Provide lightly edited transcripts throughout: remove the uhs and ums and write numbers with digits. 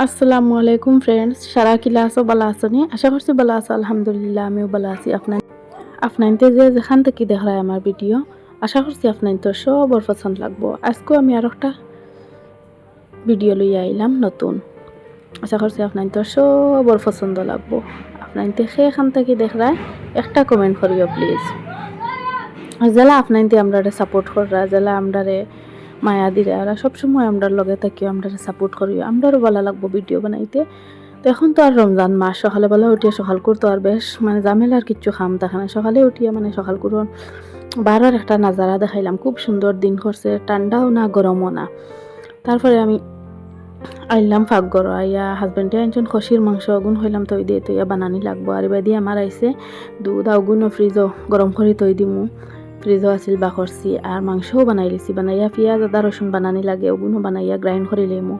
আসসালামু আলাইকুম ফ্রেন্ডস, সারা কিলা আছো ভালো আছো নি? আশা করছি ভালো আছো। আলহামদুলিল্লাহ আমিও ভালো আছি। আপনাইতে যেখান থেকে দেখায় আমার ভিডিও, আশা করছি আপনার তো সবর পছন্দ লাগবো। আজকেও আমি আর একটা ভিডিও লইয়া আইলাম নতুন। আশা করছি আপনার তো সবর পছন্দ লাগবো। আপনাইতে সেখান থেকে দেখায় একটা কমেন্ট করিও প্লিজ। যারা আপনাইতে আমরা সাপোর্ট কররা, যারা আমরা মায়া দিরা, ওরা সবসময় আমরা লগে থাকিও, আমরা সাপোর্ট করিও, আমরারও ভালো লাগবো ভিডিও বানাইতে। তো এখন তো আর রমজান মাস, সকালে বেলা উঠিয়ে সকাল করতো আর বেশ মানে ঝামেলার কিচ্ছু খাম থাকে না। সকালে উঠিয়ে মানে সকাল করুন বারোর একটা নাজারা দেখাইলাম, খুব সুন্দর দিন করছে, ঠান্ডাও না গরমও না। তারপরে আমি আইলাম পাকঘর, আইয়া হাজবেন্ডে আনছেন খসির মাংস, আগুন হইলাম তৈ দিয়ে তৈয়া বানানি লাগবো। আর এবার দিয়ে আমার আইসে দুধ আগুনও ফ্রিজও গরম করে তৈ দিমু, ফ্রিজও আছিল বা করছি। আর মাংসও বানাই লিছি, বানাইয়া পেঁয়াজ আদা রসুন বানানি লাগে, ওগুনও বানাইয়া গ্রাইন্ড করে লইমু।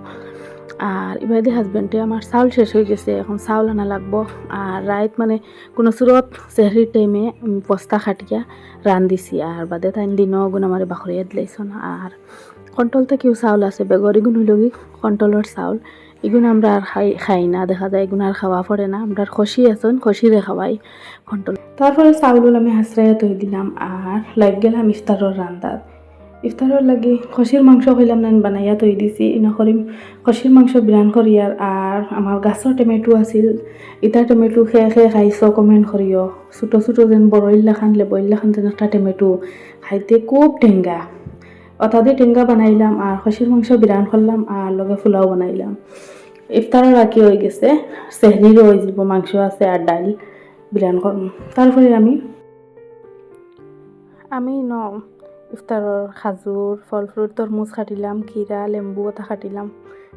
আর এবার দিয়ে হাজবেন্ডে আমার চাউল শেষ হয়ে গেছে, এখন চাউল আনা লাগবো। আর রাইত মানে কোনো সুরত সেহরির টাইমে বস্তা খাটিয়া রান দিছি। আর বাদে তাই দিনও গুণ আমার বাখরিয়া দিলাইছন। আর কন্ট্রোল থেকেও চাউল আছে বেগর, এগুন হইল কি কন্ট্রোলের চাউল, এগুন আমরা আর খাই না, দেখা যায় এগুন আর খাওয়া পড়ে না। আমরা খসি আছেন, খসিরে খাওয়াই কন্ট্রোল। তারপরে চাউল আমি হাসরাইয়া তৈ দিলাম আর লাগ গেলাম ইফতারের রান্দাত। ইফতারের লাগি খসির মাংস হইলাম না বানাইয়া তৈ দিছি। ইনা করিম খসির মাংস বিরান করিয়ার। আর আমার গাছের টমেটো আছিল, ইটা টমেটো খেয়ে খেয়ে খাইছো কমেন্ট করিও। ছোটো ছোটো যেন বড় ইল্লা খান লেবো ইল্লা খান যেন একটা টমেটো খাইতে খুব টেঙ্গা। অতা দিয়ে টেঙ্গা বানাইলাম আর খসির মাংস বিরান করলাম আর লগে ফুলাও বানাইলাম। ইফতারের রাখি হয়ে গেছে, সেহরিরও হয়ে যাব, মাংস আছে আর ডাল বিরান করলাম। তারপরে আমি ইফতারের খাজুর ফল ফ্রুট তরমুজ কাটিলাম, খিরা লেম্বু ওটা কাটিলাম,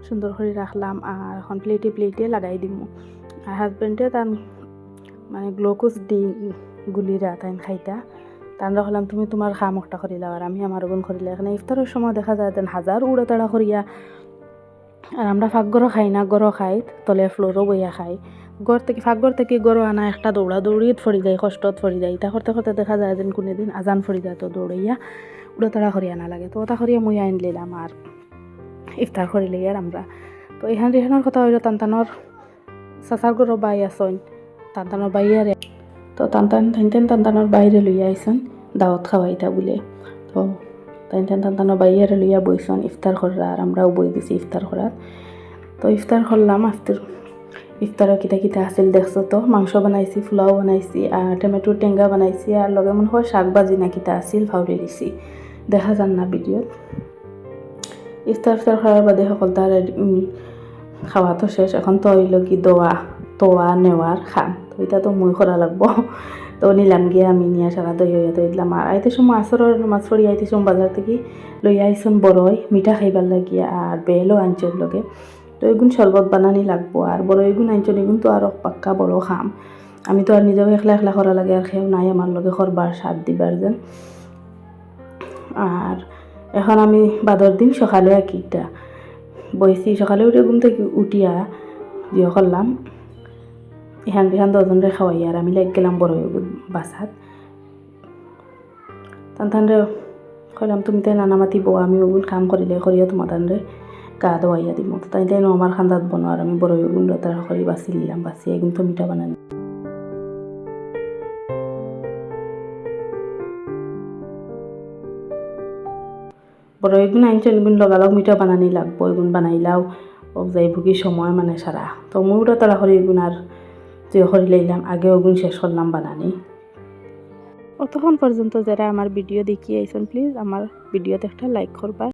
সুন্দর করে রাখলাম। আর এখন প্লেটে লাগাই দিম। আর হাজবেন্ডে তার মানে গ্লুকোজ দি গুলিরা তাই খাইতা, তান রাখলাম তুমি তোমার খাম একটা করিলা আর আমি আমার ওগুন করিলা। এখানে ইফতারের সময় দেখা যায় দেন হাজার উড়ে তাড়া করিয়া। আর আমরা ফাঁকগরও খাই না, গরও খাই, তলে ফ্লোরও বইয়া খাই। ফাঁকঘর থেকে গরু আনা একটা দৌড়িত ফরি যায়, কষ্টত ফরি যায়। ইটা করতে করতে দেখা যায় যেন কোনোদিন আজান ফরি যায়, তো দৌড়াইয়া উড়ে তাড়া করি আনা লাগে। তো ওটা করিয়া মুই আইন লিলাম আর ইফতার করিলে আর আমরা। তো রেহানোর কথা হইল তান্তানোর চাচার গরু বাই আসন, তান্তানোর বাইয়ারে। তো তান্তানোর বাইরে লইয়া আইসন দাওয়াত খাওয়াইতা বলে। তো তান্তানোর বাইয়ারে লইয়া বইসন ইফতার করা, আর আমরাও বই দিছি ইফতার করার। তো ইফতার করলাম। ইফতারও কিতা কিতা আছিল দেখছো তো, মাংস বানাইছি, ফুলাও বানাইছি আর টমেটোর টেঙ্গা বানাইছি। আর লগে মনে হয় শাক ভাজি না কিতা আছিল ভাউরে দিছি, দেখা যান না ভিডিওত। ইফতার করার বাদে সকল তার খাওয়া তো শেষ। এখন তো হইল কি তোয়া নেওয়ার খাম, তো এটা তো মই করা লাগবো। তো নিলাম গিয়ে আমি নিয়ে সারা দই হইয়া তৈ দিলাম। আর আইতে সময় আসরের মাছ পড়ি আইতে সময় বাজার থেকে লইয়া আইসন বড়ই মিঠা খাইবার লাগিয়া আর বেলও আনছর লগে। তো এগুন শরবত বানানি লাগবো। আর বড় এগুন আনছন, এগুন তো আরও পাক্কা বড় খাম। আমি তো আর নিজেও একলা একলা করা লাগে, আর খেয়েও নাই আমার লগে করবার সাথ দিবার যেন। আর এখন আমি বাদর দিন সকালে কিটা বইছি, সকালে উঠে ঘুম থেকে উঠিয়া জিও করলাম এখান দশজনরে খাওয়াই। আর আমি লাগ গেলাম বড় বাসাত। তানরে কইলাম তুমি তাই নানামাতি বউ, আমি ওগুন কাম করিলে করিয়া তোমার তানরে গা দোয়াইয়া দিব। তাই আমার খান্দাত বনো। আর আমি বড় ওগুন তারা করি বাছি নিলাম, বাছি এগুন তো মিঠা বানানি। বড় এগুন আনছেন, এগুন লগালগ মিঠা বানানি লাগবো, এগুন বানাইলাও ও যাই ভুগি সময় মানে সারা। তো ময়ূরা তারা করি এগুন আর যে করি লাইলাম, আগে ওগুন শেষ করলাম বানানি। অতক্ষণ পর্যন্ত যারা আমার ভিডিও দেখিয়ে আইসন প্লিজ আমার ভিডিওতে একটা লাইক করবা।